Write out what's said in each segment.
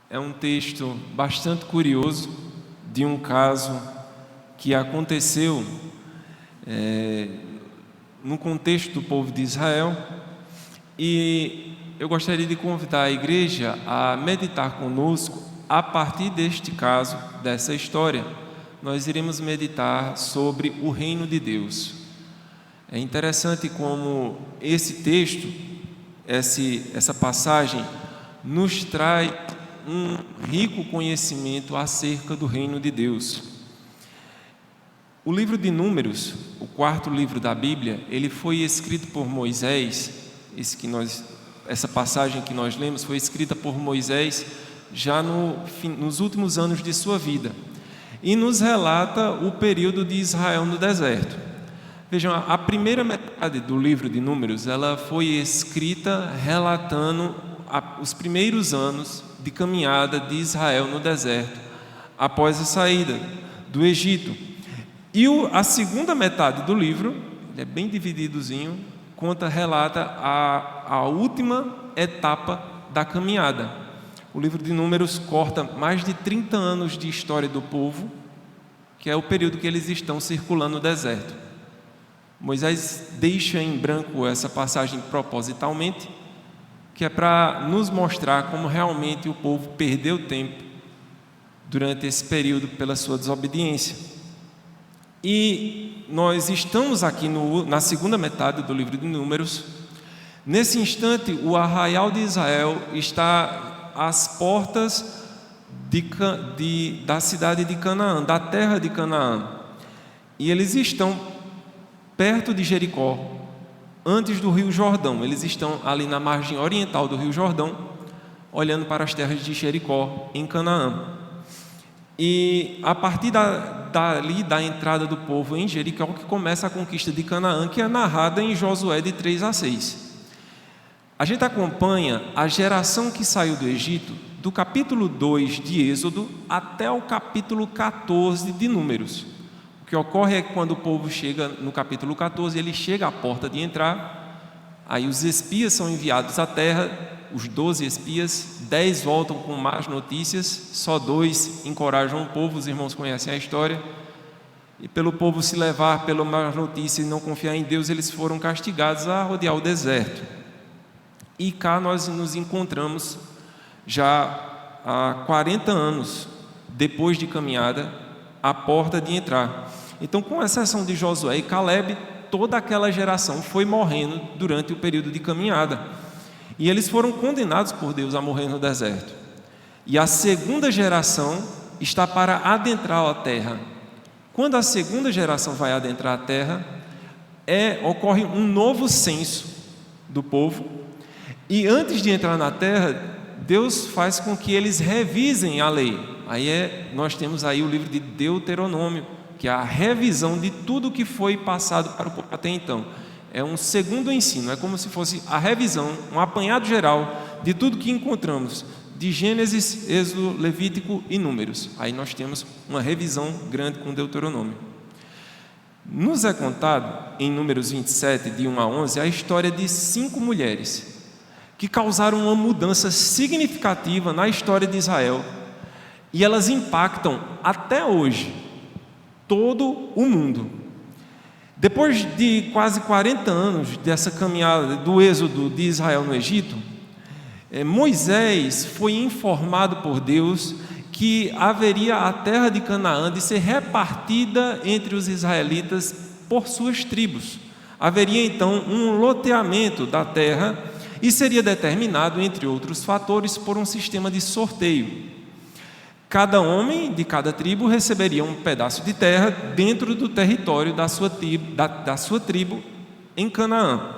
é um texto bastante curioso de um caso que aconteceu no contexto do povo de Israel, e eu gostaria de convidar a igreja a meditar conosco a partir deste caso, dessa história. Nós iremos meditar sobre o reino de Deus. É interessante como esse texto, essa passagem, nos traz um rico conhecimento acerca do reino de Deus. O livro de Números, o quarto livro da Bíblia, ele foi escrito por Moisés. Essa passagem que nós lemos foi escrita por Moisés já nos últimos anos de sua vida, e nos relata o período de Israel no deserto. Vejam, a primeira metade do livro de Números, ela foi escrita relatando os primeiros anos de caminhada de Israel no deserto, após a saída do Egito. E a segunda metade do livro, ele é bem divididozinho, relata a última etapa da caminhada. O livro de Números corta mais de 30 anos de história do povo, que é o período que eles estão circulando no deserto. Moisés deixa em branco essa passagem propositalmente, que é para nos mostrar como realmente o povo perdeu tempo durante esse período pela sua desobediência. E nós estamos aqui na segunda metade do livro de Números. Nesse instante, o arraial de Israel está às portas da cidade de Canaã, da terra de Canaã. E eles estão perto de Jericó, antes do rio Jordão. Eles estão ali na margem oriental do rio Jordão, olhando para as terras de Jericó, em Canaã. E a partir dali, da entrada do povo em Jericó, que começa a conquista de Canaã, que é narrada em Josué de 3-6. A gente acompanha a geração que saiu do Egito, do capítulo 2 de Êxodo até o capítulo 14 de Números. O que ocorre é que quando o povo chega no capítulo 14, ele chega à porta de entrar, aí os espias são enviados à terra, os 12 espias, 10 voltam com más notícias, só 2 encorajam o povo. Os irmãos conhecem a história, e pelo povo se levar pela má notícia e não confiar em Deus, eles foram castigados a rodear o deserto. E cá nós nos encontramos já há 40 anos, depois de caminhada, à porta de entrar. Então, com exceção de Josué e Caleb, toda aquela geração foi morrendo durante o período de caminhada. E eles foram condenados por Deus a morrer no deserto. E a segunda geração está para adentrar a terra. Quando a segunda geração vai adentrar a terra, ocorre um novo censo do povo. E antes de entrar na terra, Deus faz com que eles revisem a lei. Nós temos aí o livro de Deuteronômio, que é a revisão de tudo que foi passado para o povo até então. É um segundo ensino, é como se fosse a revisão, um apanhado geral de tudo que encontramos, de Gênesis, Êxodo, Levítico e Números. Aí nós temos uma revisão grande com Deuteronômio. Nos é contado, em Números 27, de 1-11, a história de 5 mulheres que causaram uma mudança significativa na história de Israel, e elas impactam até hoje todo o mundo. Depois de quase 40 anos dessa caminhada do êxodo de Israel no Egito, Moisés foi informado por Deus que haveria a terra de Canaã de ser repartida entre os israelitas por suas tribos. Haveria então um loteamento da terra, e seria determinado, entre outros fatores, por um sistema de sorteio. Cada homem de cada tribo receberia um pedaço de terra dentro do território da sua tribo em Canaã.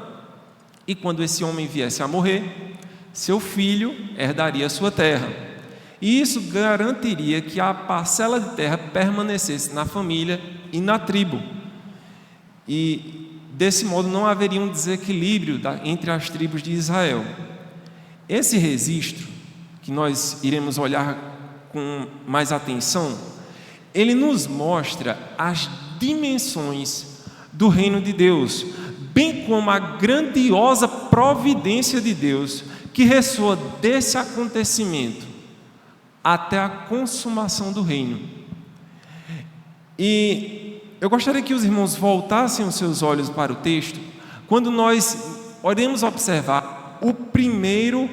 E quando esse homem viesse a morrer, seu filho herdaria a sua terra. E isso garantiria que a parcela de terra permanecesse na família e na tribo. E desse modo não haveria um desequilíbrio entre as tribos de Israel. Esse registro, que nós iremos olhar com mais atenção, ele nos mostra as dimensões do reino de Deus, bem como a grandiosa providência de Deus que ressoa desse acontecimento até a consumação do reino. E eu gostaria que os irmãos voltassem os seus olhos para o texto, quando nós iremos observar o primeiro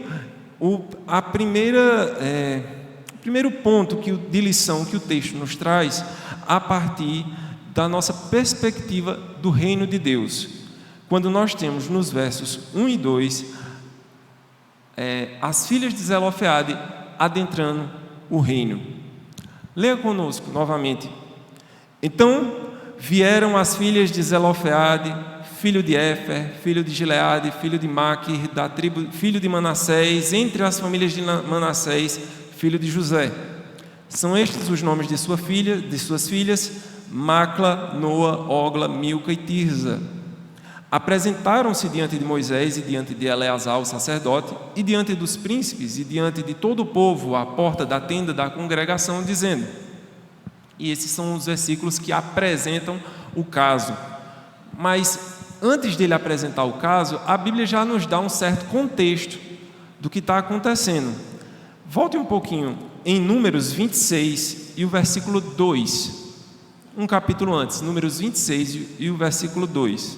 ponto de lição que o texto nos traz, a partir da nossa perspectiva do reino de Deus. Quando nós temos nos versos 1 e 2, as filhas de Zelofeade adentrando o reino. Leia conosco novamente. Então vieram as filhas de Zelofeade, filho de Éfer, filho de Gileade, filho de Maquir, da tribo, filho de Manassés, entre as famílias de Manassés, filho de José. São estes os nomes de suas filhas, Macla, Noa, Ogla, Milca e Tirza. Apresentaram-se diante de Moisés e diante de Eleazar, o sacerdote, e diante dos príncipes e diante de todo o povo à porta da tenda da congregação, dizendo, e esses são os versículos que apresentam o caso. Mas antes dele apresentar o caso, a Bíblia já nos dá um certo contexto do que está acontecendo. Volte um pouquinho em Números 26 e o versículo 2. Um capítulo antes, Números 26 e o versículo 2.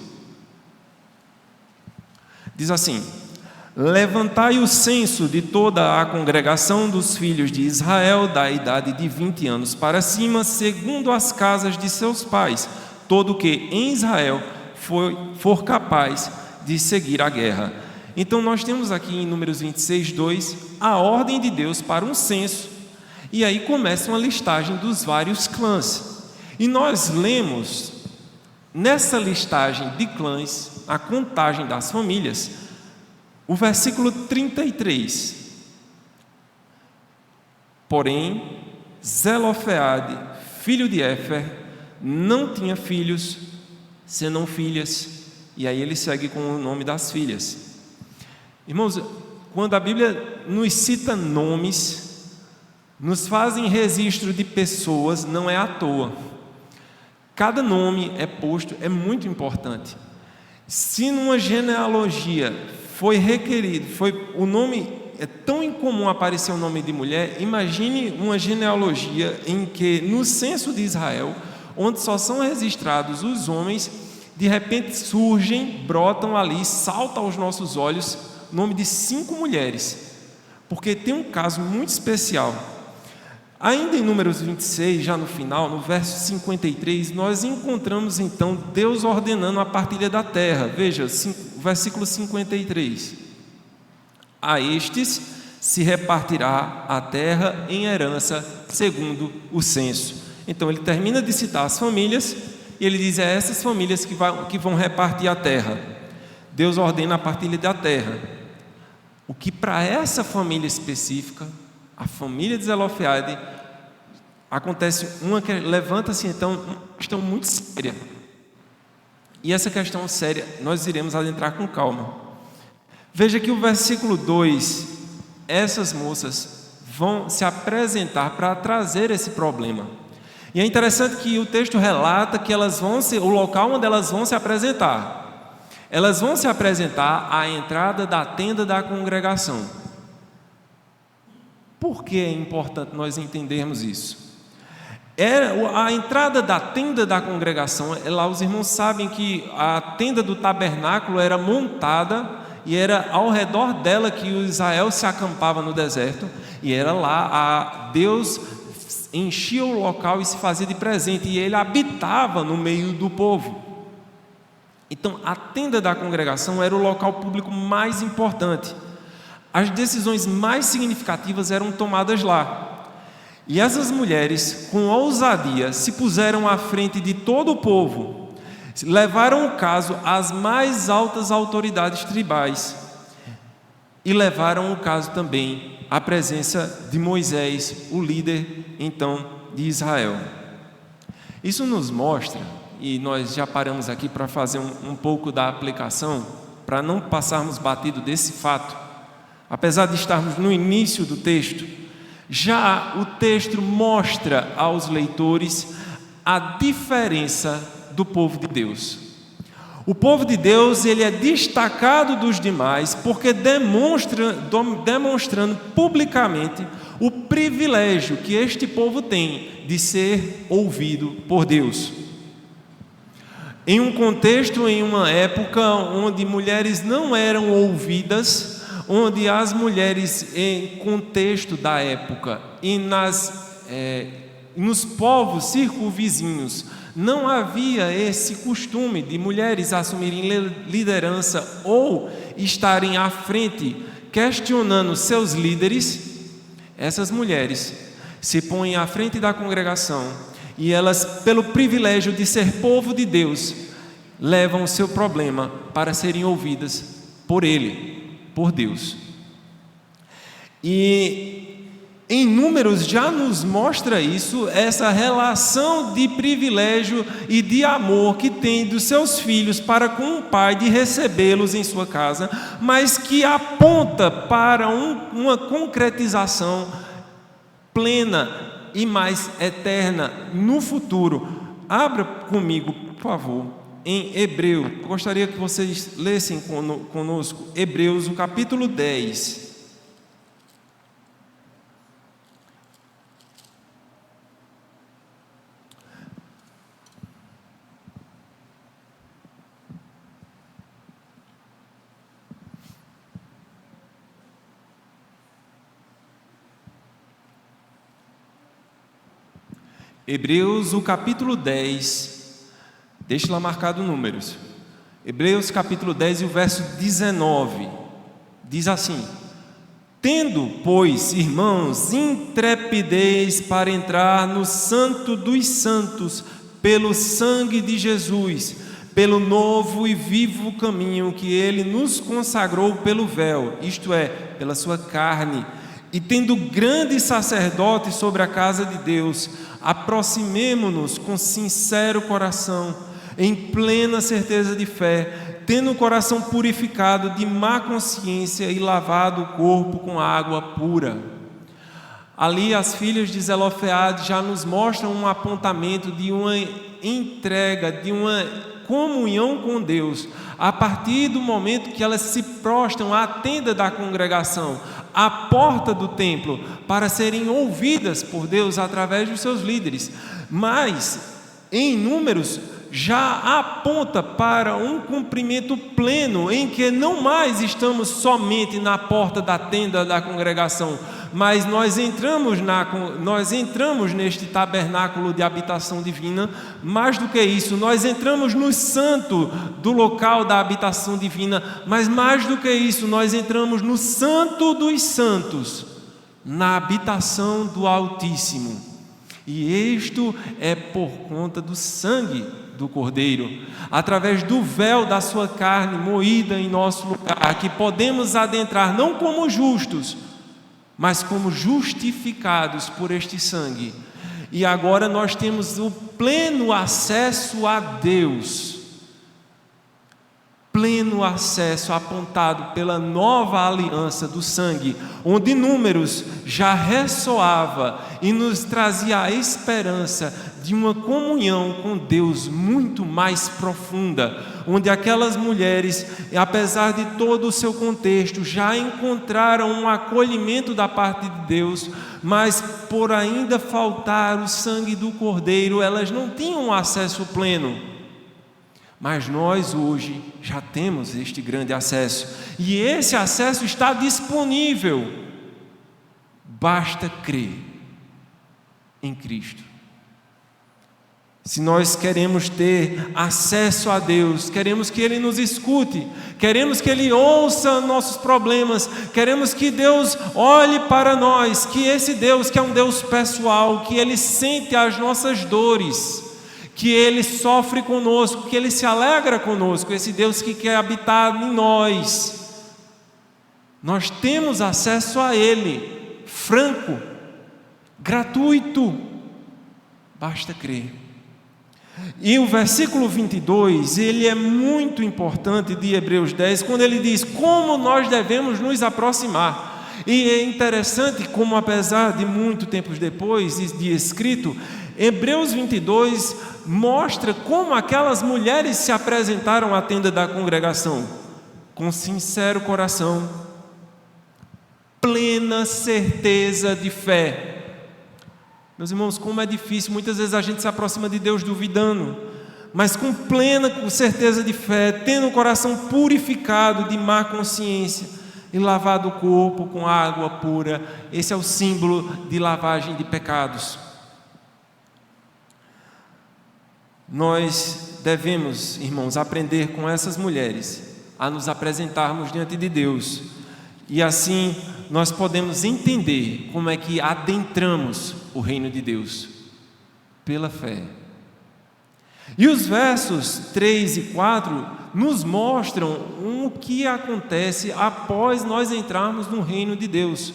Diz assim: levantai o censo de toda a congregação dos filhos de Israel, da idade de 20 anos para cima, segundo as casas de seus pais, todo que em Israel for capaz de seguir a guerra. Então nós temos aqui em Números 26, 2, a ordem de Deus para um censo, e aí começa uma listagem dos vários clãs. E nós lemos nessa listagem de clãs, a contagem das famílias, o versículo 33. Porém, Zelofeade, filho de Éfer, não tinha filhos, senão filhas. E aí ele segue com o nome das filhas. Irmãos, quando a Bíblia nos cita nomes, nos fazem registro de pessoas, não é à toa. Cada nome é posto, é muito importante. Se numa genealogia foi requerido, o nome é tão incomum aparecer o nome de mulher, imagine uma genealogia em que no censo de Israel, onde só são registrados os homens, de repente surgem, brotam ali, salta aos nossos olhos o nome de 5 mulheres, porque tem um caso muito especial. Ainda em Números 26, já no final, no verso 53, nós encontramos então Deus ordenando a partilha da terra. Veja, versículo 53. A estes se repartirá a terra em herança segundo o censo. Então ele termina de citar as famílias e ele diz: é essas famílias que vão repartir a terra. Deus ordena a partilha da terra. O que para essa família específica, a família de Zelofeade, levanta-se então uma questão muito séria. E essa questão séria nós iremos adentrar com calma. Veja que o versículo 2, essas moças vão se apresentar para trazer esse problema. E é interessante que o texto relata que o local onde elas vão se apresentar. Elas vão se apresentar à entrada da tenda da congregação. Por que é importante nós entendermos isso? A entrada da tenda da congregação, lá os irmãos sabem que a tenda do tabernáculo era montada e era ao redor dela que o Israel se acampava no deserto, e era lá, Deus enchia o local e se fazia de presente, e ele habitava no meio do povo. Então a tenda da congregação era o local público mais importante. As decisões mais significativas eram tomadas lá. E essas mulheres, com ousadia, se puseram à frente de todo o povo, levaram o caso às mais altas autoridades tribais e levaram o caso também à presença de Moisés, o líder então de Israel. Isso nos mostra, e nós já paramos aqui para fazer um pouco da aplicação, para não passarmos batido desse fato, apesar de estarmos no início do texto. Já o texto mostra aos leitores a diferença do povo de Deus. O povo de Deus, ele é destacado dos demais porque demonstrando publicamente o privilégio que este povo tem de ser ouvido por Deus. Em um contexto, em uma época onde mulheres não eram ouvidas, onde as mulheres, em contexto da época e nos povos circunvizinhos, não havia esse costume de mulheres assumirem liderança ou estarem à frente questionando seus líderes. Essas mulheres se põem à frente da congregação e elas, pelo privilégio de ser povo de Deus, levam o seu problema para serem ouvidas por Ele, por Deus. E em Números já nos mostra isso, essa relação de privilégio e de amor que tem dos seus filhos para com o pai, de recebê-los em sua casa, mas que aponta para uma concretização plena e mais eterna no futuro. Abra comigo, por favor, em Hebreus. Gostaria que vocês lessem conosco Hebreus, o capítulo 10. Hebreus, o capítulo 10, deixe lá marcado Números. Hebreus, capítulo 10 e o verso 19, diz assim: tendo, pois, irmãos, intrepidez para entrar no Santo dos Santos, pelo sangue de Jesus, pelo novo e vivo caminho que Ele nos consagrou pelo véu, isto é, pela sua carne, e tendo grande sacerdote sobre a casa de Deus, aproximemo-nos com sincero coração, em plena certeza de fé, tendo o coração purificado de má consciência e lavado o corpo com água pura. Ali as filhas de Zelofeade já nos mostram um apontamento de uma entrega, de uma comunhão com Deus, a partir do momento que elas se prostram à tenda da congregação, à porta do templo, para serem ouvidas por Deus através dos seus líderes. Mas em Números já aponta para um cumprimento pleno, em que não mais estamos somente na porta da tenda da congregação, mas nós entramos neste tabernáculo de habitação divina. Mais do que isso, nós entramos no santo do local da habitação divina, mas mais do que isso, nós entramos no santo dos santos, na habitação do Altíssimo. E isto é por conta do sangue do Cordeiro, através do véu da sua carne moída em nosso lugar, que podemos adentrar não como justos, mas como justificados por este sangue. E agora nós temos o pleno acesso a Deus, pleno acesso apontado pela nova aliança do sangue, onde Números já ressoava e nos trazia a esperança de uma comunhão com Deus muito mais profunda, onde aquelas mulheres, apesar de todo o seu contexto, já encontraram um acolhimento da parte de Deus, mas por ainda faltar o sangue do Cordeiro, elas não tinham acesso pleno. Mas nós hoje já temos este grande acesso, e esse acesso está disponível, basta crer em Cristo. Se nós queremos ter acesso a Deus, queremos que Ele nos escute, queremos que Ele ouça nossos problemas, queremos que Deus olhe para nós, que esse Deus, que é um Deus pessoal, que Ele sente as nossas dores, que Ele sofre conosco, que Ele se alegra conosco, esse Deus que quer habitar em nós, nós temos acesso a Ele, franco, gratuito, basta crer. E o versículo 22, ele é muito importante de Hebreus 10, quando ele diz como nós devemos nos aproximar. E é interessante como, apesar de muito tempos depois de escrito, Hebreus 22 mostra como aquelas mulheres se apresentaram à tenda da congregação, com sincero coração, plena certeza de fé. Meus irmãos, como é difícil, muitas vezes a gente se aproxima de Deus duvidando, mas com plena certeza de fé, tendo o coração purificado de má consciência e lavado o corpo com água pura. Esse é o símbolo de lavagem de pecados. Nós devemos, irmãos, aprender com essas mulheres a nos apresentarmos diante de Deus, e assim nós podemos entender como é que adentramos o reino de Deus, pela fé. E os versos 3 e 4 nos mostram o que acontece após nós entrarmos no reino de Deus.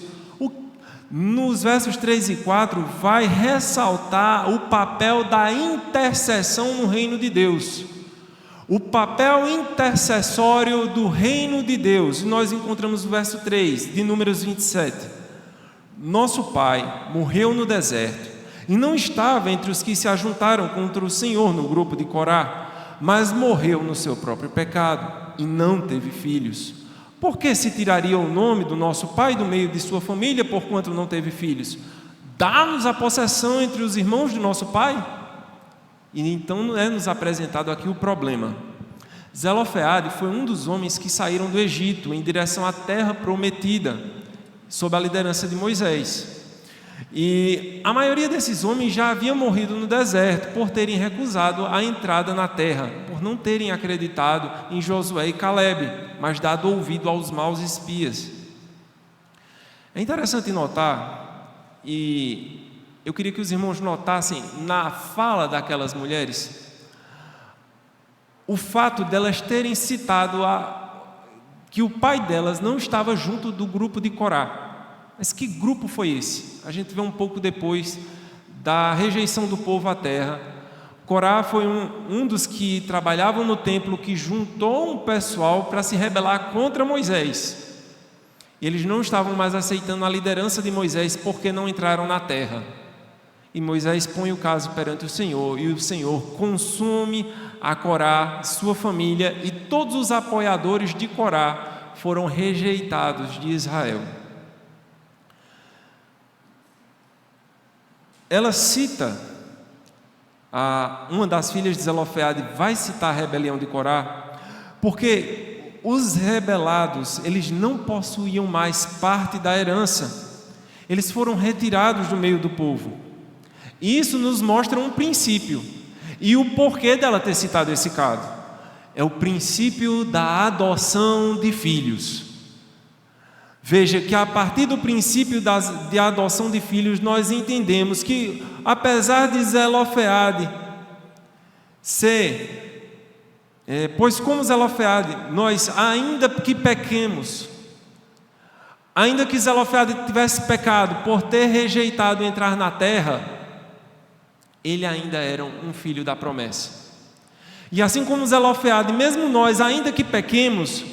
Nos versos 3 e 4 vai ressaltar o papel da intercessão no reino de Deus, o papel intercessório do reino de Deus. E nós encontramos o verso 3 de Números 27. Nosso pai morreu no deserto e não estava entre os que se ajuntaram contra o Senhor no grupo de Corá, mas morreu no seu próprio pecado e não teve filhos. Por que se tiraria o nome do nosso pai do meio de sua família, porquanto não teve filhos? Dá-nos a possessão entre os irmãos de nosso pai? E então é nos apresentado aqui o problema. Zelofeade foi um dos homens que saíram do Egito em direção à terra prometida, sob a liderança de Moisés. E a maioria desses homens já havia morrido no deserto por terem recusado a entrada na terra, por não terem acreditado em Josué e Calebe, mas dado ouvido aos maus espias. É interessante notar, e eu queria que os irmãos notassem na fala daquelas mulheres, o fato delas terem citado que o pai delas não estava junto do grupo de Corá. Mas que grupo foi esse? A gente vê um pouco depois da rejeição do povo à terra. Corá foi um dos que trabalhavam no templo, que juntou um pessoal para se rebelar contra Moisés. E eles não estavam mais aceitando a liderança de Moisés porque não entraram na terra. E Moisés põe o caso perante o Senhor, e o Senhor consome a Corá, sua família, e todos os apoiadores de Corá foram rejeitados de Israel. Ela cita, uma das filhas de Zelofeade vai citar a rebelião de Corá, porque os rebelados, eles não possuíam mais parte da herança, eles foram retirados do meio do povo. Isso nos mostra um princípio, e o porquê dela ter citado esse caso, é o princípio da adoção de filhos. Veja que a partir do princípio de adoção de filhos, nós entendemos que, apesar de Zelofeade pois como Zelofeade, nós ainda que pequemos, ainda que Zelofeade tivesse pecado por ter rejeitado entrar na terra, ele ainda era um filho da promessa. E assim como Zelofeade, mesmo nós, ainda que pequemos,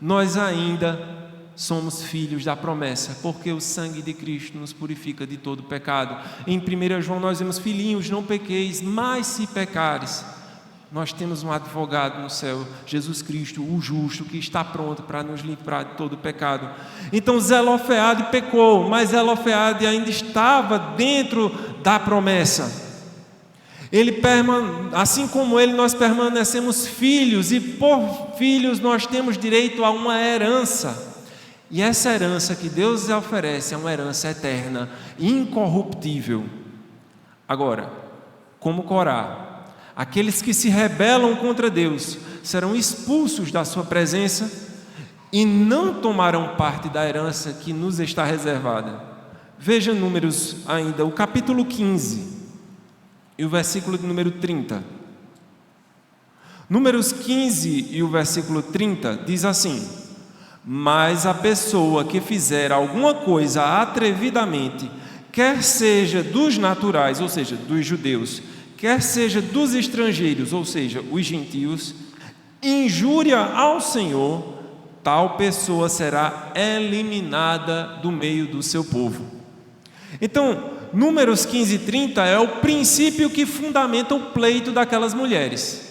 nós ainda somos filhos da promessa, porque o sangue de Cristo nos purifica de todo pecado. Em 1 João nós vemos: filhinhos, não pequeis, mas se pecares, nós temos um advogado no céu, Jesus Cristo, o justo, que está pronto para nos livrar de todo pecado. Então Zelofeade pecou, mas Zelofeade ainda estava dentro da promessa. Assim como ele, nós permanecemos filhos, e por filhos nós temos direito a uma herança. E essa herança que Deus oferece é uma herança eterna, incorruptível. Agora, como Corá, aqueles que se rebelam contra Deus serão expulsos da sua presença e não tomarão parte da herança que nos está reservada. Veja Números ainda, o capítulo 15 e o versículo de número 30. Números 15 e o versículo 30 diz assim: mas a pessoa que fizer alguma coisa atrevidamente, quer seja dos naturais, ou seja, dos judeus, quer seja dos estrangeiros, ou seja, os gentios, injúria ao Senhor, tal pessoa será eliminada do meio do seu povo. Então, Números 15 e 30 é o princípio que fundamenta o pleito daquelas mulheres.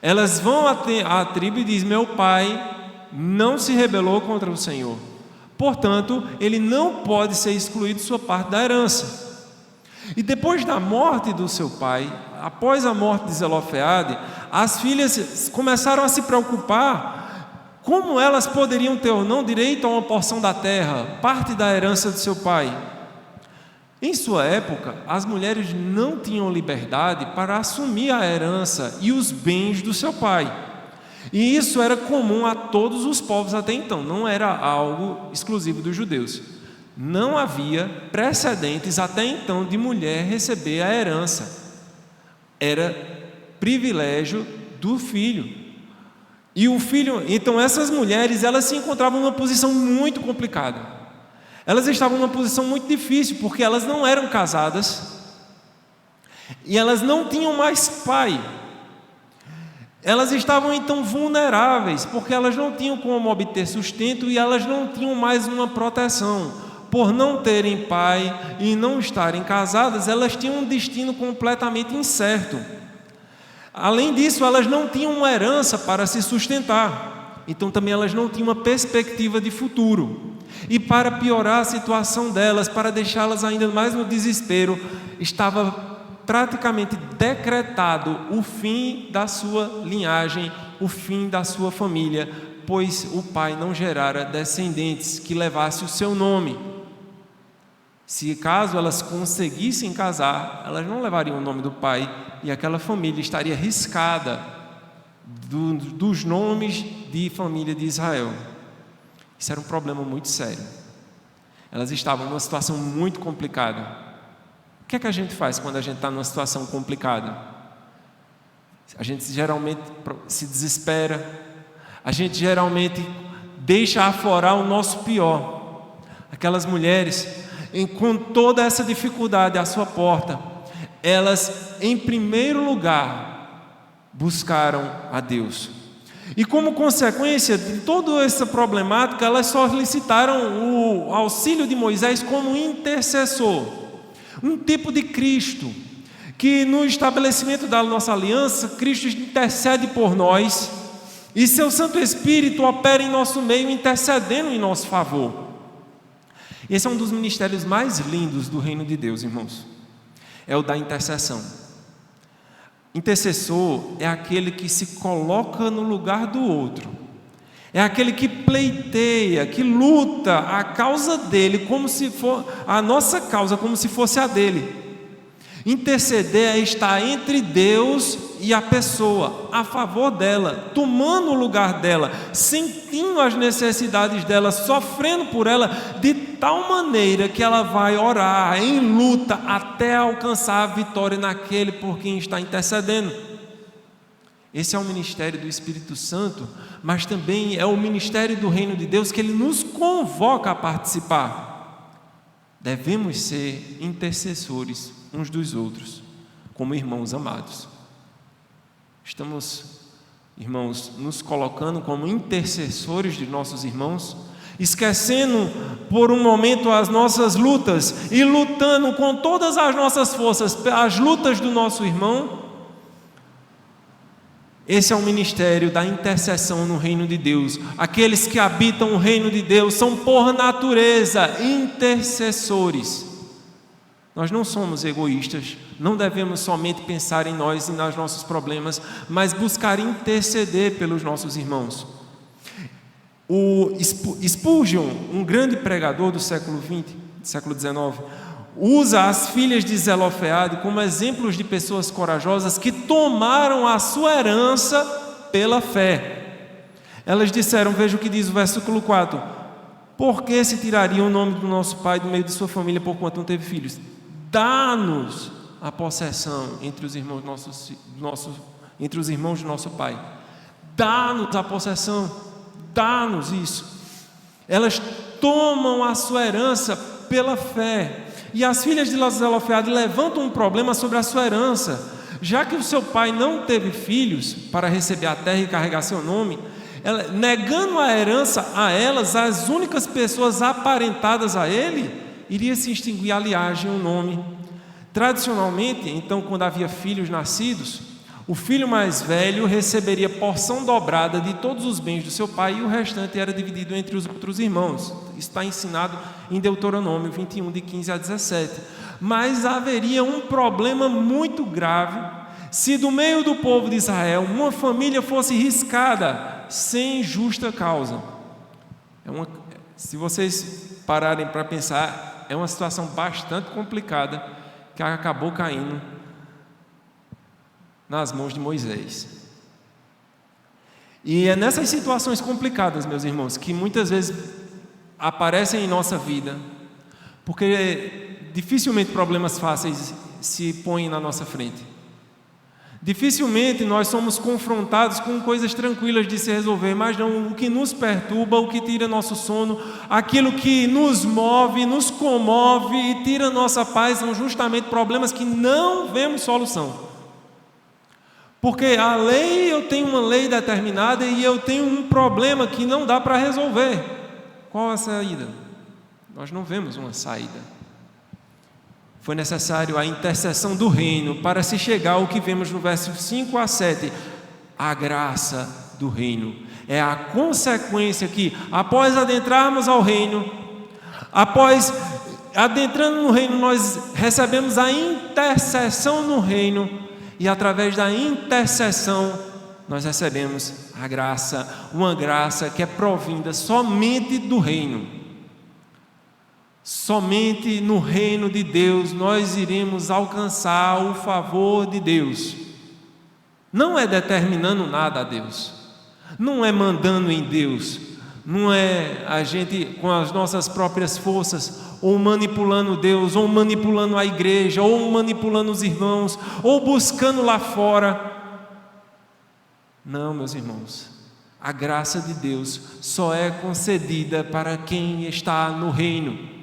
Elas vão à tribo e dizem: meu pai não se rebelou contra o Senhor, portanto, ele não pode ser excluído de sua parte da herança. E depois da morte do seu pai, após a morte de Zelofeade, as filhas começaram a se preocupar como elas poderiam ter ou não direito a uma porção da terra, parte da herança de seu pai. Em sua época, as mulheres não tinham liberdade para assumir a herança e os bens do seu pai. E isso era comum a todos os povos até então, não era algo exclusivo dos judeus. Não havia precedentes até então de mulher receber a herança. Era privilégio do filho. E o filho, então essas mulheres, elas se encontravam numa posição muito complicada. Elas estavam numa posição muito difícil, porque elas não eram casadas e elas não tinham mais pai. Elas estavam então vulneráveis, porque elas não tinham como obter sustento e elas não tinham mais uma proteção. Por não terem pai e não estarem casadas, elas tinham um destino completamente incerto. Além disso, elas não tinham uma herança para se sustentar. Então também elas não tinham uma perspectiva de futuro. E para piorar a situação delas, para deixá-las ainda mais no desespero, estava praticamente decretado o fim da sua linhagem, o fim da sua família, pois o pai não gerara descendentes que levassem o seu nome. Se caso elas conseguissem casar, elas não levariam o nome do pai e aquela família estaria riscada dos nomes de família de Israel. Isso era um problema muito sério. Elas estavam numa situação muito complicada. O que é que a gente faz quando a gente está numa situação complicada? A gente geralmente se desespera, a gente geralmente deixa aflorar o nosso pior. Aquelas mulheres, com toda essa dificuldade à sua porta, elas, em primeiro lugar, buscaram a Deus. E como consequência de toda essa problemática, elas solicitaram o auxílio de Moisés como intercessor, um tipo de Cristo, que no estabelecimento da nossa aliança, Cristo intercede por nós, e seu Santo Espírito opera em nosso meio, intercedendo em nosso favor. Esse é um dos ministérios mais lindos do reino de Deus, irmãos, é o da intercessão. Intercessor é aquele que se coloca no lugar do outro, é aquele que pleiteia, que luta a causa dele como se for a nossa causa, como se fosse a dele. Interceder é estar entre Deus e a pessoa, a favor dela, tomando o lugar dela, sentindo as necessidades dela, sofrendo por ela, de tal maneira que ela vai orar em luta até alcançar a vitória naquele por quem está intercedendo. Esse é o ministério do Espírito Santo, mas também é o ministério do reino de Deus que ele nos convoca a participar. Devemos ser intercessores uns dos outros, como irmãos amados. Estamos, irmãos, nos colocando como intercessores de nossos irmãos, esquecendo por um momento as nossas lutas e lutando com todas as nossas forças as lutas do nosso irmão. Esse é o ministério da intercessão no reino de Deus. Aqueles que habitam o reino de Deus são por natureza intercessores. Nós não somos egoístas, não devemos somente pensar em nós e nos nossos problemas, mas buscar interceder pelos nossos irmãos. O Spurgeon, um grande pregador do século XIX, usa as filhas de Zelofeade como exemplos de pessoas corajosas que tomaram a sua herança pela fé. Elas disseram, veja o que diz o versículo 4: por que se tiraria o nome do nosso pai do meio de sua família, porquanto não teve filhos? Dá-nos a possessão entre os irmãos entre os irmãos de nosso pai. Dá-nos a possessão, dá-nos isso. Elas tomam a sua herança pela fé. E as filhas de Zelofeade levantam um problema sobre a sua herança. Já que o seu pai não teve filhos para receber a terra e carregar seu nome, negando a herança a elas, as únicas pessoas aparentadas a ele, iria se extinguir a linhagem, o nome. Tradicionalmente, então, quando havia filhos nascidos, o filho mais velho receberia porção dobrada de todos os bens do seu pai e o restante era dividido entre os outros irmãos. Isso está ensinado em Deuteronômio 21, de 15 a 17. Mas haveria um problema muito grave se do meio do povo de Israel uma família fosse riscada sem justa causa. Se vocês pararem para pensar, é uma situação bastante complicada que acabou caindo nas mãos de Moisés. E é nessas situações complicadas, meus irmãos, que muitas vezes aparecem em nossa vida, porque dificilmente problemas fáceis se põem na nossa frente. Dificilmente nós somos confrontados com coisas tranquilas de se resolver, mas não o que nos perturba, o que tira nosso sono, aquilo que nos move, nos comove e tira nossa paz, são justamente problemas que não vemos solução. Porque a lei, eu tenho uma lei determinada e eu tenho um problema que não dá para resolver. Qual a saída? Nós não vemos uma saída. Foi necessário a intercessão do reino para se chegar ao que vemos no verso 5 a 7. A graça do reino. É a consequência que, após adentrarmos ao reino, após adentrando no reino, nós recebemos a intercessão no reino. E através da intercessão, nós recebemos a graça, uma graça que é provinda somente do reino. Somente no reino de Deus nós iremos alcançar o favor de Deus. Não é determinando nada a Deus, não é mandando em Deus, não é a gente com as nossas próprias forças, ou manipulando Deus, ou manipulando a igreja, ou manipulando os irmãos, ou buscando lá fora. Não, meus irmãos, a graça de Deus só é concedida para quem está no reino.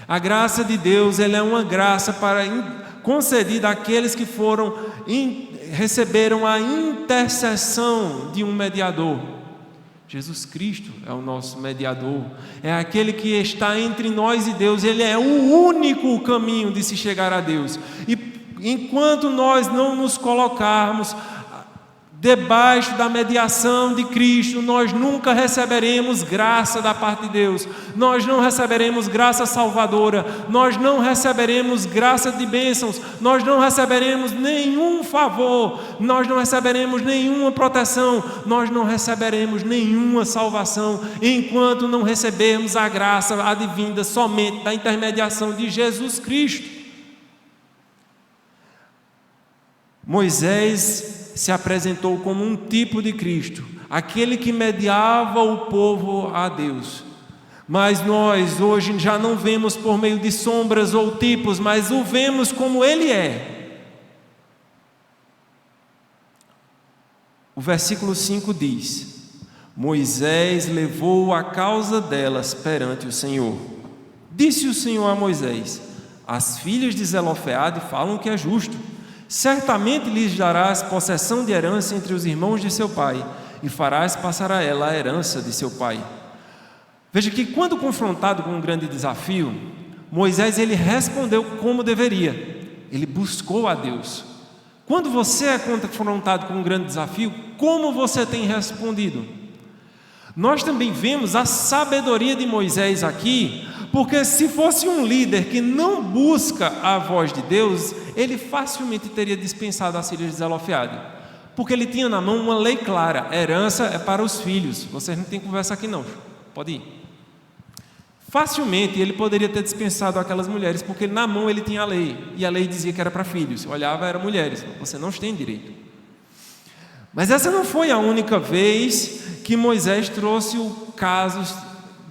A graça de Deus, ela é uma graça concedida àqueles que receberam a intercessão de um mediador. Jesus Cristo é o nosso mediador, é aquele que está entre nós e Deus, Ele é o único caminho de se chegar a Deus. E enquanto nós não nos colocarmos debaixo da mediação de Cristo, nós nunca receberemos graça da parte de Deus, nós não receberemos graça salvadora, nós não receberemos graça de bênçãos, nós não receberemos nenhum favor, nós não receberemos nenhuma proteção, nós não receberemos nenhuma salvação, enquanto não recebermos a graça advinda somente da intermediação de Jesus Cristo. Moisés se apresentou como um tipo de Cristo, aquele que mediava o povo a Deus. Mas nós hoje já não vemos por meio de sombras ou tipos, mas o vemos como Ele é. O versículo 5 diz: Moisés levou a causa delas perante o Senhor. Disse o Senhor a Moisés: as filhas de Zelofeade falam que é justo. Certamente lhes darás possessão de herança entre os irmãos de seu pai, e farás passar a ela a herança de seu pai. Veja que quando confrontado com um grande desafio, Moisés ele respondeu como deveria, ele buscou a Deus. Quando você é confrontado com um grande desafio, como você tem respondido? Nós também vemos a sabedoria de Moisés aqui, porque se fosse um líder que não busca a voz de Deus, ele facilmente teria dispensado as filhas de Zelofeade, porque ele tinha na mão uma lei clara: herança é para os filhos, vocês não têm conversa aqui não, pode ir. Facilmente ele poderia ter dispensado aquelas mulheres, porque na mão ele tinha a lei, e a lei dizia que era para filhos, olhava, eram mulheres, você não tem direito. Mas essa não foi a única vez que Moisés trouxe casos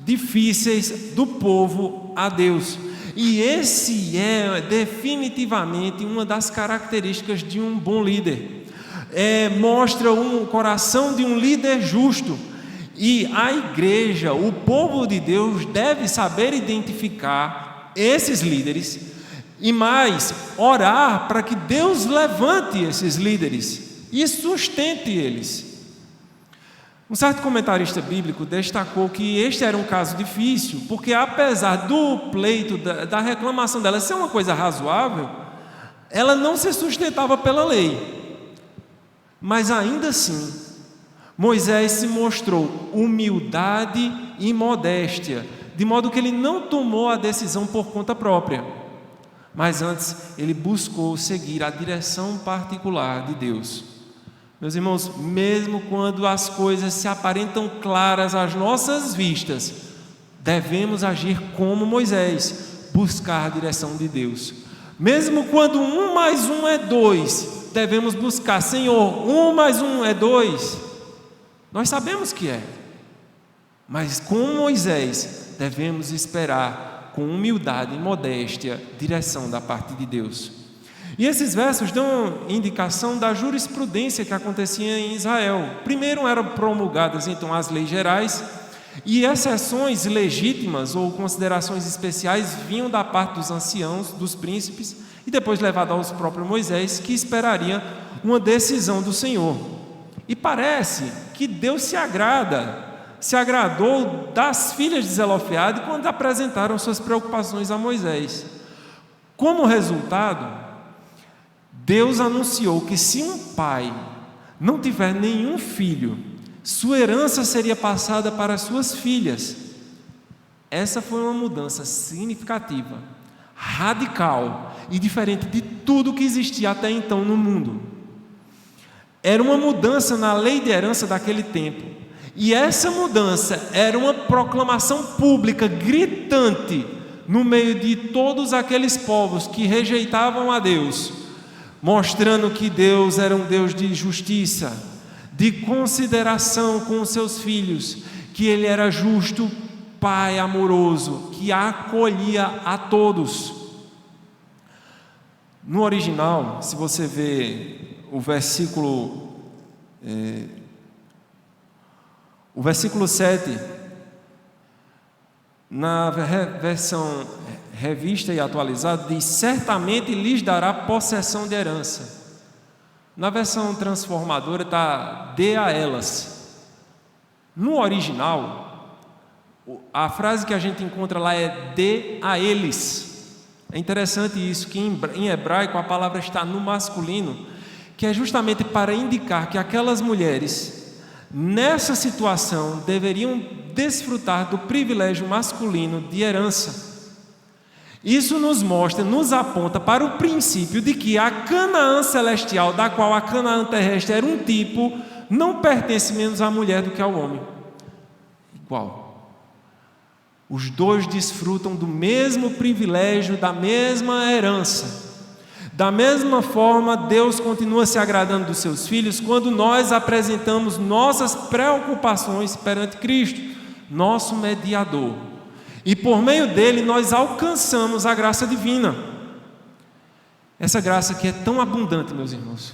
difíceis do povo a Deus. E esse é definitivamente uma das características de um bom líder. Mostra um coração de um líder justo. E a igreja, o povo de Deus, deve saber identificar esses líderes e mais, orar para que Deus levante esses líderes e sustente eles. Um certo comentarista bíblico destacou que este era um caso difícil, porque apesar do pleito, da reclamação dela ser uma coisa razoável, ela não se sustentava pela lei. Mas ainda assim, Moisés se mostrou humildade e modéstia, de modo que ele não tomou a decisão por conta própria, mas antes ele buscou seguir a direção particular de Deus. Meus irmãos, mesmo quando as coisas se aparentam claras às nossas vistas, devemos agir como Moisés, buscar a direção de Deus. Mesmo quando 1 mais 1 é 2, devemos buscar, Senhor, 1 mais 1 é 2. Nós sabemos que é, mas como Moisés, devemos esperar com humildade e modéstia direção da parte de Deus. E esses versos dão indicação da jurisprudência que acontecia em Israel. Primeiro eram promulgadas então as leis gerais, e exceções legítimas ou considerações especiais vinham da parte dos anciãos, dos príncipes, e depois levado aos próprios Moisés, que esperaria uma decisão do Senhor. E parece que Deus se agradou das filhas de Zelofeade quando apresentaram suas preocupações a Moisés. Como resultado, Deus anunciou que se um pai não tiver nenhum filho, sua herança seria passada para suas filhas. Essa foi uma mudança significativa, radical e diferente de tudo que existia até então no mundo. Era uma mudança na lei de herança daquele tempo, e essa mudança era uma proclamação pública, gritante, no meio de todos aqueles povos que rejeitavam a Deus, mostrando que Deus era um Deus de justiça, de consideração com os seus filhos, que Ele era justo, Pai amoroso, que acolhia a todos. No original, se você vê o versículo 7, na versão revista e atualizada, diz: certamente lhes dará possessão de herança. Na versão transformadora está: dê a elas. No original, a frase que a gente encontra lá é: dê a eles. É interessante isso, que em hebraico a palavra está no masculino, que é justamente para indicar que aquelas mulheres, nessa situação, deveriam desfrutar do privilégio masculino de herança. Isso nos mostra, nos aponta para o princípio de que a Canaã celestial, da qual a Canaã terrestre era um tipo, não pertence menos à mulher do que ao homem. Igual. Os dois desfrutam do mesmo privilégio, da mesma herança. Da mesma forma, Deus continua se agradando dos seus filhos quando nós apresentamos nossas preocupações perante Cristo, nosso mediador. E por meio dele nós alcançamos a graça divina. Essa graça que é tão abundante, meus irmãos,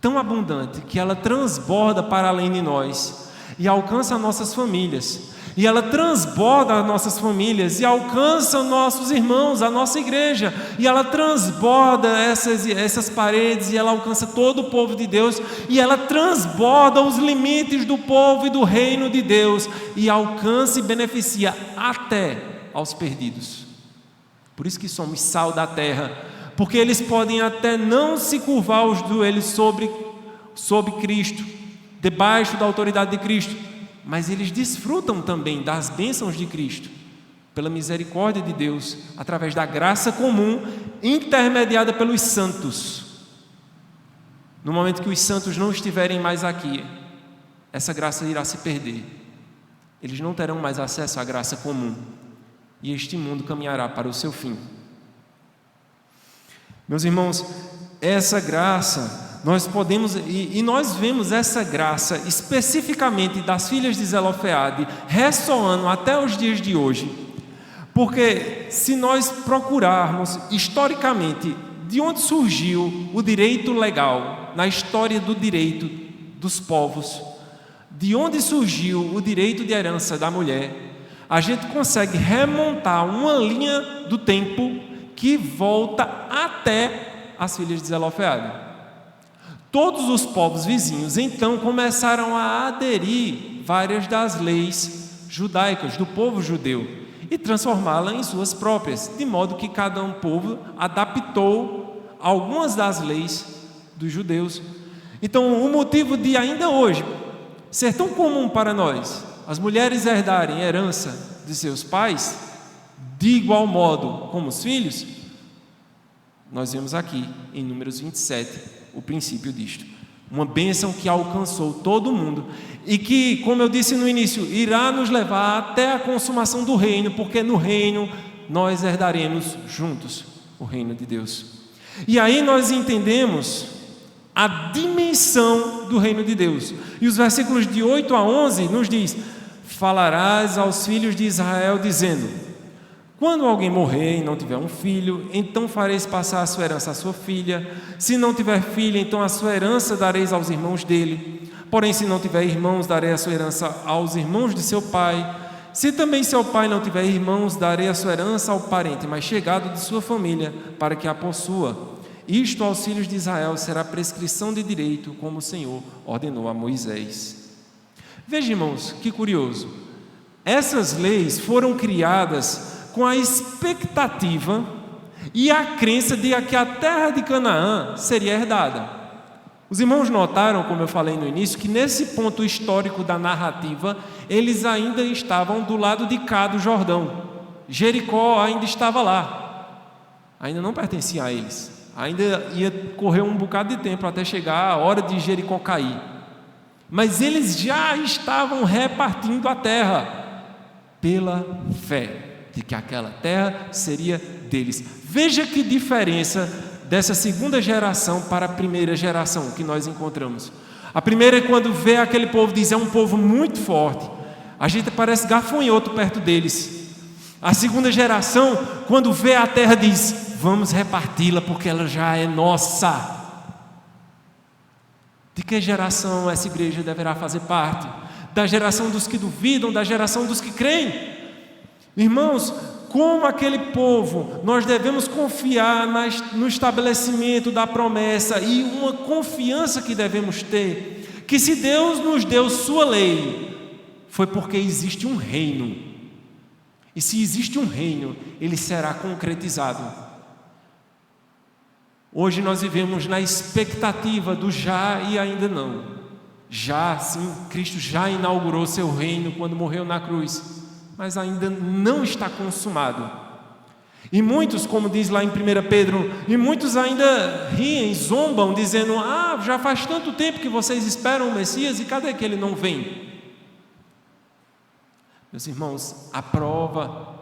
tão abundante, que ela transborda para além de nós e alcança nossas famílias. E ela transborda as nossas famílias e alcança nossos irmãos, a nossa igreja. E ela transborda essas paredes e ela alcança todo o povo de Deus. E ela transborda os limites do povo e do reino de Deus. E alcança e beneficia até aos perdidos. Por isso que somos sal da terra. Porque eles podem até não se curvar os joelhos sobre Cristo, debaixo da autoridade de Cristo, mas eles desfrutam também das bênçãos de Cristo, pela misericórdia de Deus, através da graça comum, intermediada pelos santos. No momento que os santos não estiverem mais aqui, essa graça irá se perder. Eles não terão mais acesso à graça comum, e este mundo caminhará para o seu fim. Meus irmãos, essa graça, nós podemos, e nós vemos essa graça especificamente das filhas de Zelofeade ressoando até os dias de hoje, porque se nós procurarmos historicamente de onde surgiu o direito legal na história do direito dos povos, de onde surgiu o direito de herança da mulher, a gente consegue remontar uma linha do tempo que volta até as filhas de Zelofeade. Todos os povos vizinhos então começaram a aderir várias das leis judaicas do povo judeu e transformá-las em suas próprias, de modo que cada povo adaptou algumas das leis dos judeus. Então, o motivo de ainda hoje ser tão comum para nós as mulheres herdarem herança de seus pais, de igual modo como os filhos, nós vemos aqui em Números 27 o princípio disto. Uma bênção que alcançou todo mundo e que, como eu disse no início, irá nos levar até a consumação do reino, porque no reino nós herdaremos juntos o reino de Deus. E aí nós entendemos a dimensão do reino de Deus. E os versículos de 8 a 11 nos diz: falarás aos filhos de Israel dizendo: quando alguém morrer e não tiver um filho, então fareis passar a sua herança à sua filha. Se não tiver filha, então a sua herança dareis aos irmãos dele. Porém, se não tiver irmãos, darei a sua herança aos irmãos de seu pai. Se também seu pai não tiver irmãos, darei a sua herança ao parente mais chegado de sua família, para que a possua. Isto aos filhos de Israel será prescrição de direito, como o Senhor ordenou a Moisés. Veja, irmãos, que curioso. Essas leis foram criadas com a expectativa e a crença de que a terra de Canaã seria herdada. Os irmãos notaram, como eu falei no início, que nesse ponto histórico da narrativa, eles ainda estavam do lado de cá do Jordão. Jericó ainda estava lá, ainda não pertencia a eles, ainda ia correr um bocado de tempo até chegar a hora de Jericó cair. Mas eles já estavam repartindo a terra pela fé de que aquela terra seria deles. Veja que diferença dessa segunda geração para a primeira geração que nós encontramos. A primeira é quando vê aquele povo, diz: é um povo muito forte, a gente parece gafanhoto perto deles. A segunda geração, quando vê a terra, diz: vamos reparti-la porque ela já é nossa. De que geração essa igreja deverá fazer parte? Da geração dos que duvidam, da geração dos que creem? Irmãos, como aquele povo, nós devemos confiar no estabelecimento da promessa, e uma confiança que devemos ter, que se Deus nos deu sua lei, foi porque existe um reino, e se existe um reino, ele será concretizado. Hoje nós vivemos na expectativa do já e ainda não. Já, sim, Cristo já inaugurou seu reino quando morreu na cruz, mas ainda não está consumado. E muitos, como diz lá em 1 Pedro, e muitos ainda riem, zombam, dizendo: já faz tanto tempo que vocês esperam o Messias, e cadê que ele não vem? Meus irmãos, a prova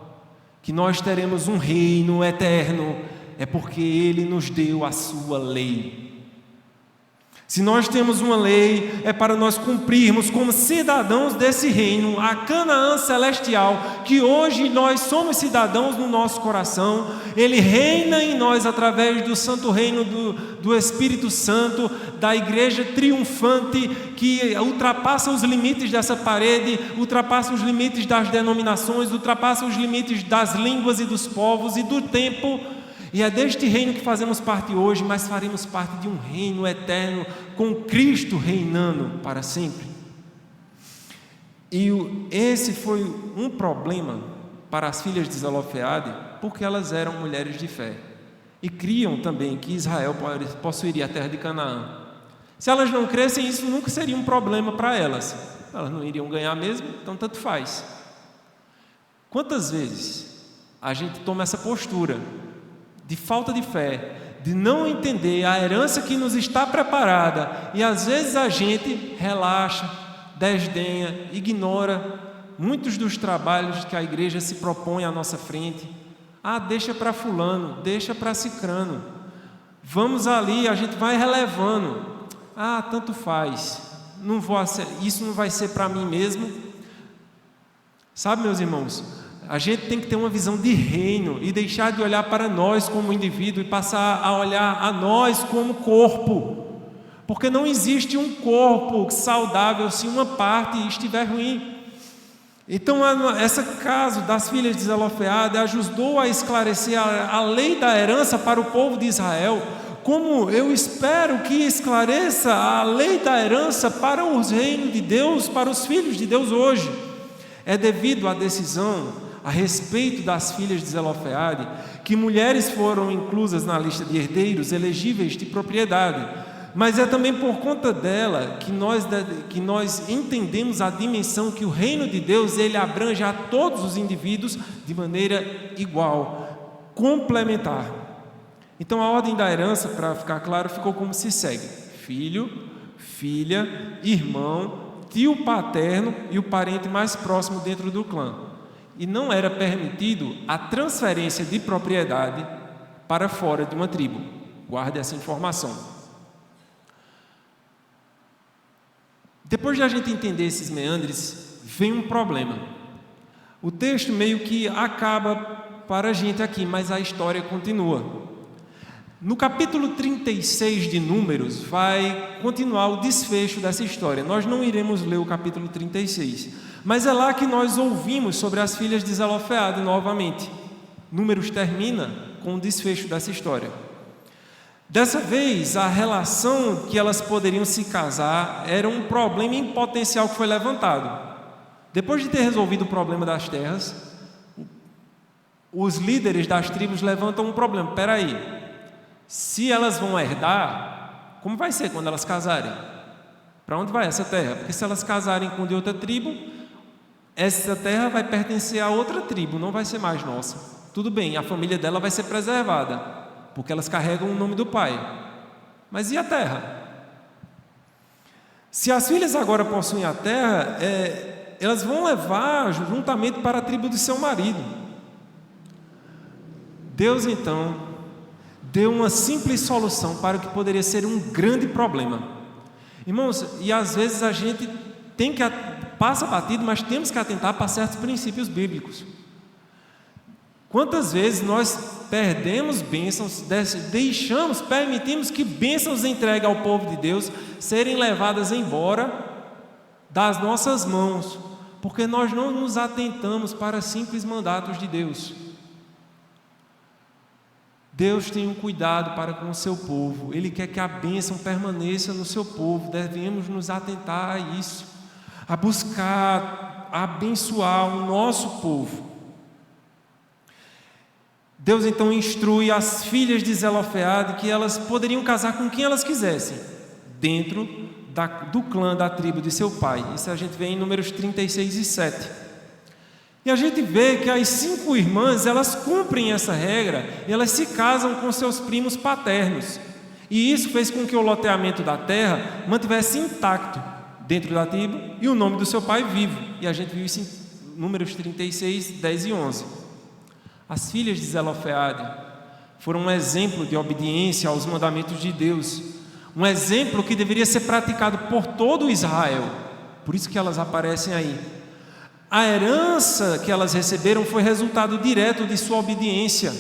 que nós teremos um reino eterno é porque ele nos deu a sua lei. Se nós temos uma lei, é para nós cumprirmos como cidadãos desse reino, a Canaã celestial, que hoje nós somos cidadãos no nosso coração. Ele reina em nós através do santo reino do Espírito Santo, da igreja triunfante, que ultrapassa os limites dessa parede, ultrapassa os limites das denominações, ultrapassa os limites das línguas e dos povos e do tempo. E é deste reino que fazemos parte hoje, mas faremos parte de um reino eterno, com Cristo reinando para sempre. E esse foi um problema para as filhas de Zelofeade, porque elas eram mulheres de fé, e criam também que Israel possuiria a terra de Canaã. Se elas não crescem, isso nunca seria um problema para elas. Elas não iriam ganhar mesmo, então tanto faz. Quantas vezes a gente toma essa postura de falta de fé, de não entender a herança que nos está preparada, e às vezes a gente relaxa, desdenha, ignora muitos dos trabalhos que a igreja se propõe à nossa frente. Deixa para fulano, deixa para cicrano, vamos ali, a gente vai relevando. Tanto faz, isso não vai ser para mim mesmo. Sabe, meus irmãos, a gente tem que ter uma visão de reino e deixar de olhar para nós como indivíduo e passar a olhar a nós como corpo, porque não existe um corpo saudável se uma parte estiver ruim. Então, esse caso das filhas de Zelofeade ajudou a esclarecer a lei da herança para o povo de Israel, como eu espero que esclareça a lei da herança para os reinos de Deus, para os filhos de Deus hoje, é devido à decisão a respeito das filhas de Zelofeade, que mulheres foram inclusas na lista de herdeiros elegíveis de propriedade, mas é também por conta dela que nós entendemos a dimensão que o reino de Deus, ele abrange a todos os indivíduos de maneira igual, complementar. Então a ordem da herança, para ficar claro, ficou como se segue: filho, filha, irmão, tio paterno e o parente mais próximo dentro do clã. E não era permitido a transferência de propriedade para fora de uma tribo. Guarde essa informação. Depois de a gente entender esses meandres, vem um problema. O texto meio que acaba para a gente aqui, mas a história continua. No capítulo 36 de Números, vai continuar o desfecho dessa história. Nós não iremos ler o capítulo 36, mas é lá que nós ouvimos sobre as filhas de Zelofeade novamente. Números termina com o desfecho dessa história. Dessa vez, a relação que elas poderiam se casar era um problema em potencial que foi levantado. Depois de ter resolvido o problema das terras, os líderes das tribos levantam um problema. Espera aí, se elas vão herdar, como vai ser quando elas casarem? Para onde vai essa terra? Porque se elas casarem com de outra tribo, essa terra vai pertencer a outra tribo, não vai ser mais nossa. Tudo bem, a família dela vai ser preservada, porque elas carregam o nome do pai. Mas e a terra? Se as filhas agora possuem a terra, elas vão levar juntamente para a tribo de seu marido. Deus então deu uma simples solução para o que poderia ser um grande problema. Irmãos, e às vezes a gente passa batido, mas temos que atentar para certos princípios bíblicos. Quantas vezes nós perdemos bênçãos, permitimos que bênçãos entregues ao povo de Deus serem levadas embora das nossas mãos, porque nós não nos atentamos para simples mandatos de Deus. Deus tem um cuidado para com o seu povo, Ele quer que a bênção permaneça no seu povo. Devemos nos atentar a isso, a buscar, a abençoar o nosso povo. Deus então instrui as filhas de Zelofeade que elas poderiam casar com quem elas quisessem, dentro do clã da tribo de seu pai. Isso a gente vê em Números 36 e 7. E a gente vê que as 5 irmãs, elas cumprem essa regra e elas se casam com seus primos paternos. E isso fez com que o loteamento da terra mantivesse intacto dentro da tribo e o nome do seu pai vivo. E a gente viu isso em Números 36, 10 e 11. As filhas de Zelofeade foram um exemplo de obediência aos mandamentos de Deus, um exemplo que deveria ser praticado por todo Israel. Por isso que elas aparecem aí. A herança que elas receberam foi resultado direto de sua obediência.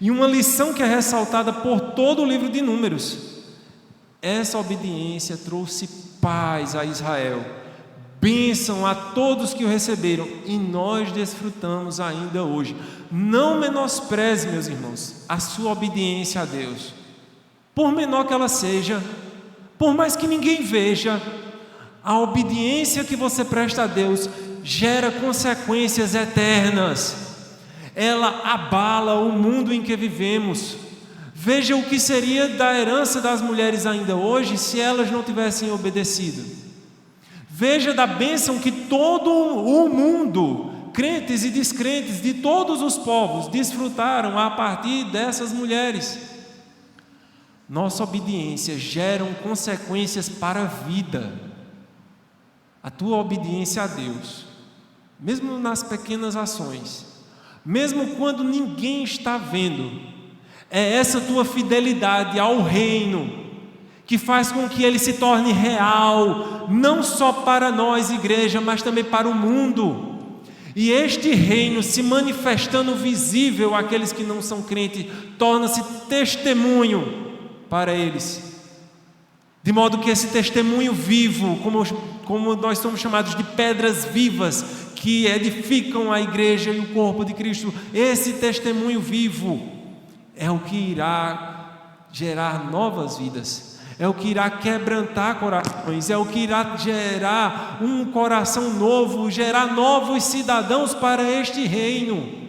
E uma lição que é ressaltada por todo o livro de Números: essa obediência trouxe paz a Israel, bênção a todos que o receberam, e nós desfrutamos ainda hoje. Não menospreze, meus irmãos, a sua obediência a Deus, por menor que ela seja, por mais que ninguém veja. A obediência que você presta a Deus gera consequências eternas. Ela abala o mundo em que vivemos. Veja o que seria da herança das mulheres ainda hoje se elas não tivessem obedecido. Veja da bênção que todo o mundo, crentes e descrentes de todos os povos, desfrutaram a partir dessas mulheres. Nossa obediência gera consequências para a vida. A tua obediência a Deus, mesmo nas pequenas ações, mesmo quando ninguém está vendo, é essa tua fidelidade ao reino que faz com que ele se torne real, não só para nós, igreja, mas também para o mundo. E este reino, se manifestando visível àqueles que não são crentes, torna-se testemunho para eles. De modo que esse testemunho vivo, como nós somos chamados de pedras vivas, que edificam a igreja e o corpo de Cristo, esse testemunho vivo é o que irá gerar novas vidas, é o que irá quebrantar corações, é o que irá gerar um coração novo, gerar novos cidadãos para este reino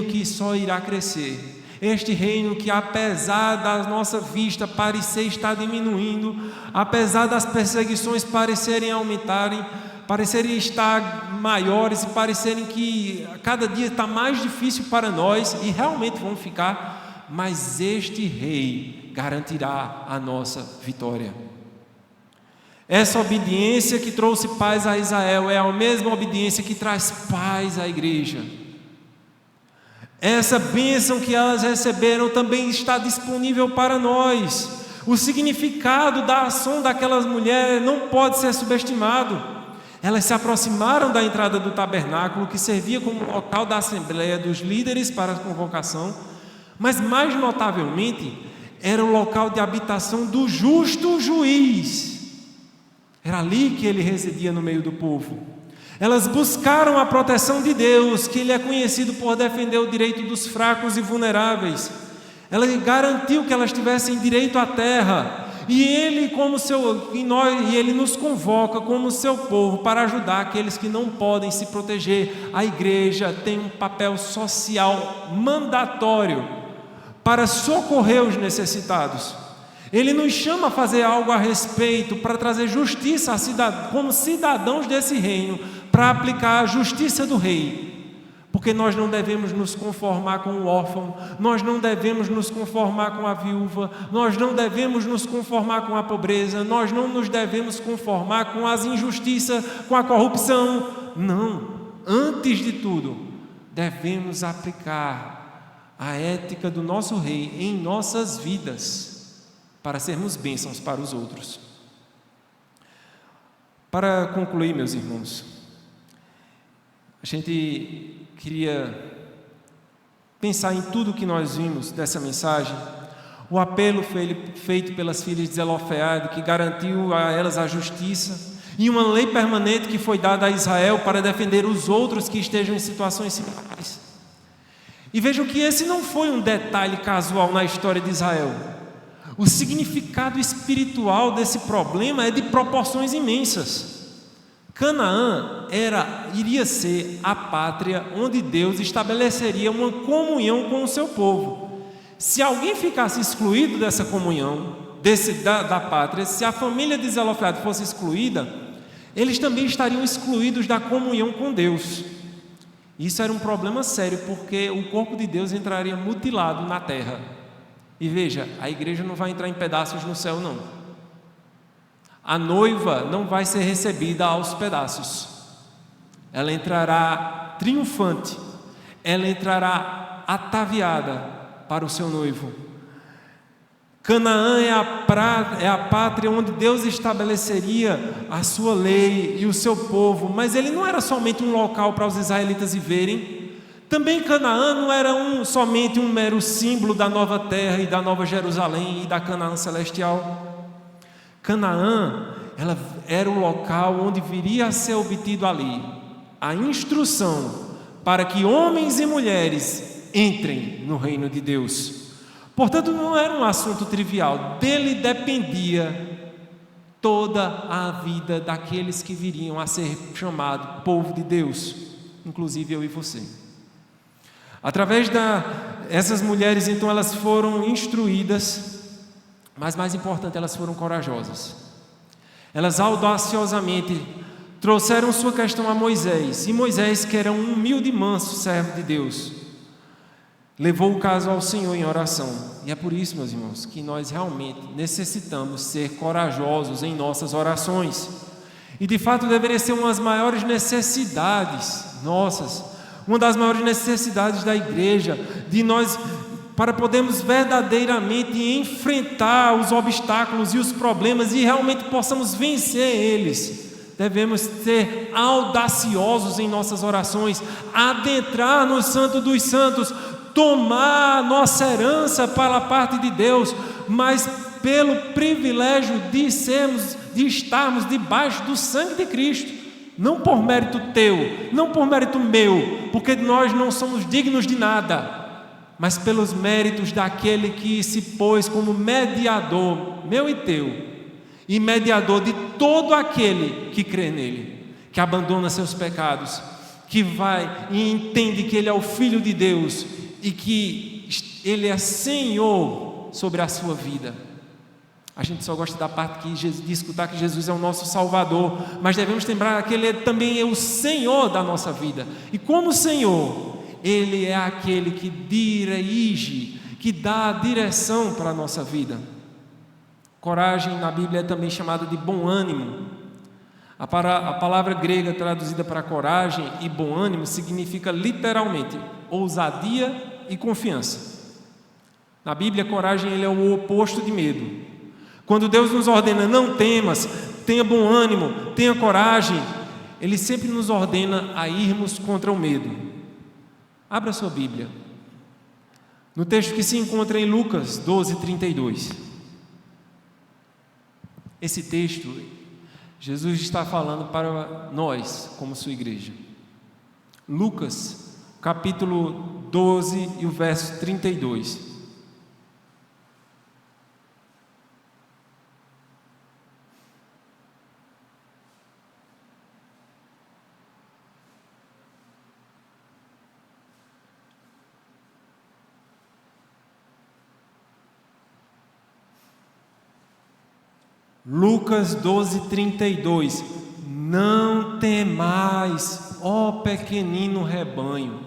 que só irá crescer, este reino que, apesar da nossa vista parecer estar diminuindo, apesar das perseguições parecerem aumentarem, parecerem estar maiores e parecerem que cada dia está mais difícil para nós, e realmente vão ficar, mas este rei garantirá a nossa vitória. Essa obediência que trouxe paz a Israel é a mesma obediência que traz paz à igreja. Essa bênção que elas receberam também está disponível para nós. O significado da ação daquelas mulheres não pode ser subestimado. Elas se aproximaram da entrada do tabernáculo, que servia como local da assembleia dos líderes para a convocação, mas mais notavelmente era o local de habitação do justo juiz. Era ali que ele residia no meio do povo. Elas buscaram a proteção de Deus, que Ele é conhecido por defender o direito dos fracos e vulneráveis. Ela garantiu que elas tivessem direito à terra, e Ele nos convoca como seu povo para ajudar aqueles que não podem se proteger. A igreja tem um papel social mandatório para socorrer os necessitados. Ele nos chama a fazer algo a respeito, para trazer justiça como cidadãos desse reino, para aplicar a justiça do rei, porque nós não devemos nos conformar com o órfão, nós não devemos nos conformar com a viúva, nós não devemos nos conformar com a pobreza, nós não nos devemos conformar com as injustiças, com a corrupção. Não, antes de tudo, devemos aplicar a ética do nosso rei em nossas vidas, para sermos bênçãos para os outros. Para concluir, meus irmãos, a gente queria pensar em tudo que nós vimos dessa mensagem. O apelo feito pelas filhas de Zelofeade, que garantiu a elas a justiça, e uma lei permanente que foi dada a Israel para defender os outros que estejam em situações similares. E vejam que esse não foi um detalhe casual na história de Israel. O significado espiritual desse problema é de proporções imensas. Canaã iria ser a pátria onde Deus estabeleceria uma comunhão com o seu povo. Se alguém ficasse excluído dessa comunhão, da pátria, se a família de Zelofeade fosse excluída, eles também estariam excluídos da comunhão com Deus. Isso era um problema sério, porque o corpo de Deus entraria mutilado na terra. E veja, a igreja não vai entrar em pedaços no céu, não. A noiva não vai ser recebida aos pedaços. Ela entrará triunfante, ela entrará ataviada para o seu noivo. Canaã é a pátria onde Deus estabeleceria a sua lei e o seu povo, mas ele não era somente um local para os israelitas viverem. Também Canaã não era somente um mero símbolo da nova terra e da nova Jerusalém e da Canaã celestial. Canaã, ela era o local onde viria a ser obtido ali a instrução para que homens e mulheres entrem no reino de Deus. Portanto, não era um assunto trivial, dele dependia toda a vida daqueles que viriam a ser chamados povo de Deus, inclusive eu e você. Através essas mulheres, então, elas foram instruídas, mas mais importante, elas foram corajosas. Elas audaciosamente trouxeram sua questão a Moisés, e Moisés, que era um humilde e manso servo de Deus, levou o caso ao Senhor em oração. E é por isso, meus irmãos, que nós realmente necessitamos ser corajosos em nossas orações. E de fato deveria ser uma das maiores necessidades nossas, uma das maiores necessidades da igreja, de nós, para podermos verdadeiramente enfrentar os obstáculos e os problemas e realmente possamos vencer eles. Devemos ser audaciosos em nossas orações, adentrar no Santo dos Santos, tomar nossa herança para a parte de Deus, mas pelo privilégio de estarmos debaixo do sangue de Cristo, não por mérito teu, não por mérito meu, porque nós não somos dignos de nada. mas pelos méritos daquele que se pôs como mediador, meu e teu, e mediador de todo aquele que crê nele, que abandona seus pecados, que vai e entende que ele é o Filho de Deus e que ele é Senhor sobre a sua vida. A gente só gosta da parte de escutar que Jesus é o nosso Salvador, mas devemos lembrar que Ele também é o Senhor da nossa vida. E como Senhor, Ele é aquele que dirige, que dá a direção para a nossa vida. Coragem na Bíblia é também chamada de bom ânimo. A palavra grega traduzida para coragem e bom ânimo significa literalmente ousadia e confiança. Na Bíblia, coragem ele é o oposto de medo. Quando Deus nos ordena, não temas, tenha bom ânimo, tenha coragem, Ele sempre nos ordena a irmos contra o medo. Abra sua Bíblia, no texto que se encontra em Lucas 12:32. Esse texto, Jesus está falando para nós, como sua igreja. Lucas, capítulo 12 e o verso 32. Lucas 12:32. Não temais, ó pequenino rebanho.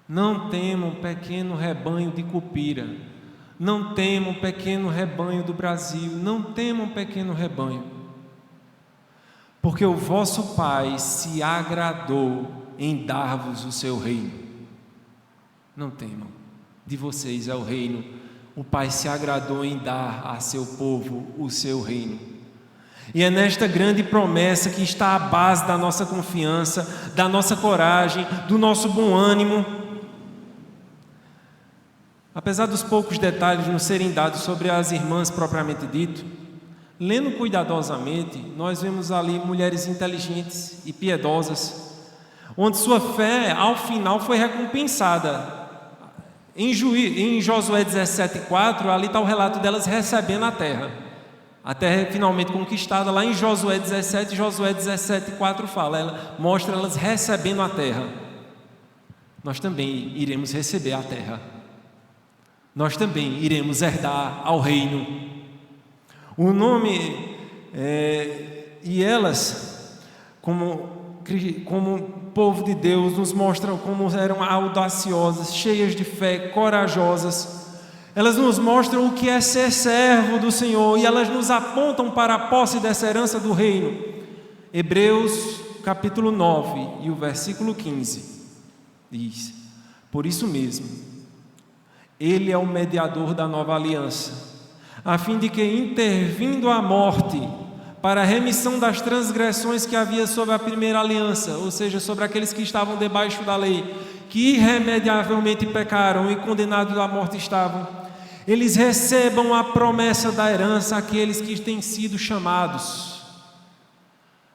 Não temam, pequeno rebanho de Cupira. Não temam, pequeno rebanho do Brasil. Não temam, pequeno rebanho, porque o vosso Pai se agradou em dar-vos o seu reino. Não temam, de vocês é o reino. O Pai se agradou em dar a seu povo o seu reino. E é nesta grande promessa que está a base da nossa confiança, da nossa coragem, do nosso bom ânimo. Apesar dos poucos detalhes nos serem dados sobre as irmãs propriamente dito, lendo cuidadosamente, nós vemos ali mulheres inteligentes e piedosas, onde sua fé, ao final, foi recompensada. Em Josué 17:4, ali está o relato delas recebendo a terra é finalmente conquistada. Lá em Josué 17:4 fala, mostra elas recebendo a terra. Nós também iremos receber a terra, nós também iremos herdar ao reino. O nome, e elas, como povo de Deus, nos mostram como eram audaciosas, cheias de fé, corajosas. Elas nos mostram o que é ser servo do Senhor e elas nos apontam para a posse dessa herança do reino. Hebreus capítulo 9 e o versículo 15 diz: por isso mesmo, Ele é o mediador da nova aliança, a fim de que, intervindo a morte, para a remissão das transgressões que havia sobre a primeira aliança, ou seja, sobre aqueles que estavam debaixo da lei, que irremediavelmente pecaram e condenados à morte estavam, eles recebam a promessa da herança àqueles que têm sido chamados.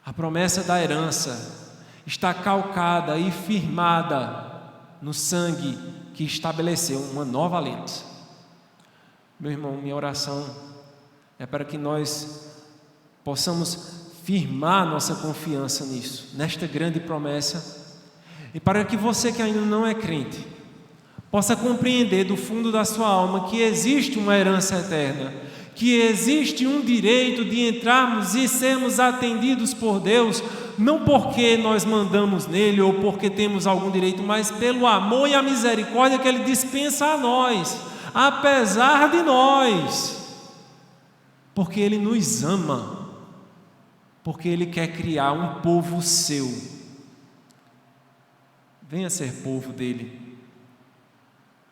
A promessa da herança está calcada e firmada no sangue que estabeleceu uma nova aliança. Meu irmão, minha oração é para que nós possamos firmar nossa confiança nisso, nesta grande promessa, e para que você que ainda não é crente possa compreender do fundo da sua alma que existe uma herança eterna, que existe um direito de entrarmos e sermos atendidos por Deus, não porque nós mandamos nele ou porque temos algum direito, mas pelo amor e a misericórdia que Ele dispensa a nós, apesar de nós, porque Ele nos ama, porque Ele quer criar um povo seu. Venha ser povo dEle.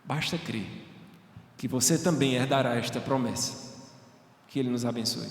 Basta crer que você também herdará esta promessa. Que Ele nos abençoe.